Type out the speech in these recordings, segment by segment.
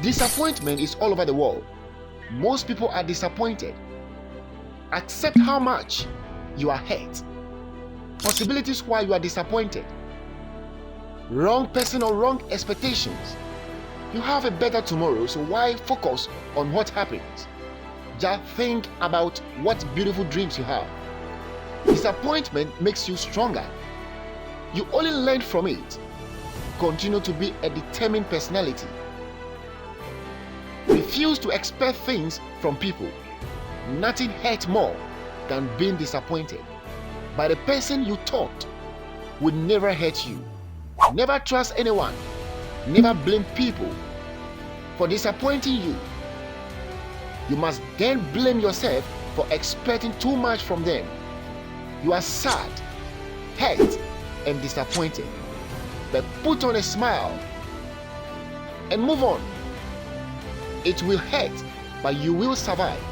Disappointment is all over the world. Most people are disappointed. Accept how much you are hurt. Possibilities why you are disappointed. Wrong person or wrong expectations. You have a better tomorrow, so why focus on what happens? Just think about what beautiful dreams you have. Disappointment makes you stronger. You only learn from it. Continue to be a determined personality. Refuse to expect things from people. Nothing hurts more than being disappointed by the person you thought would never hurt you. Never trust anyone. Never blame people for disappointing you. You must then blame yourself for expecting too much from them. You are sad, hurt, and disappointed. But put on a smile and move on. It will hurt, but you will survive.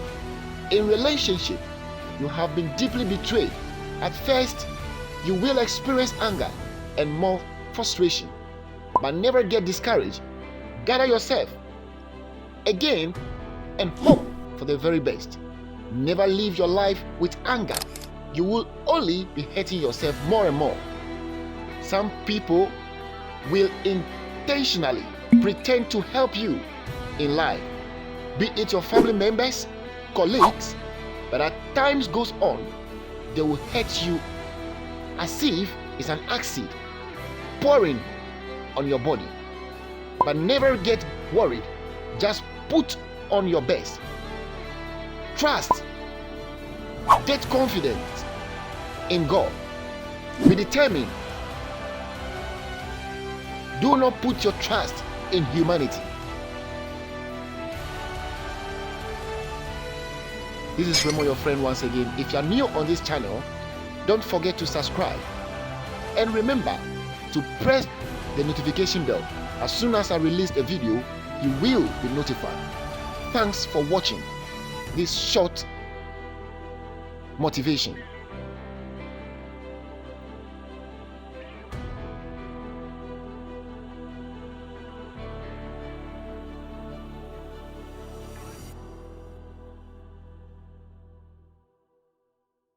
In relationship, you have been deeply betrayed. At first, you will experience anger and more frustration, but never get discouraged. Gather yourself again and hope for the very best. Never live your life with anger. You will only be hurting yourself more and more. Some people will intentionally pretend to help you in life, be it your family members, colleagues, but as time goes on, they will hurt you as if it's an acid pouring on your body. But never get worried. Just put on your best. Trust. Get confident in God. Be determined. Do not put your trust in humanity. This is Remo, your friend, once again. If you are new on this channel, don't forget to subscribe. And remember to press the notification bell. As soon as I release a video, you will be notified. Thanks for watching this short motivation.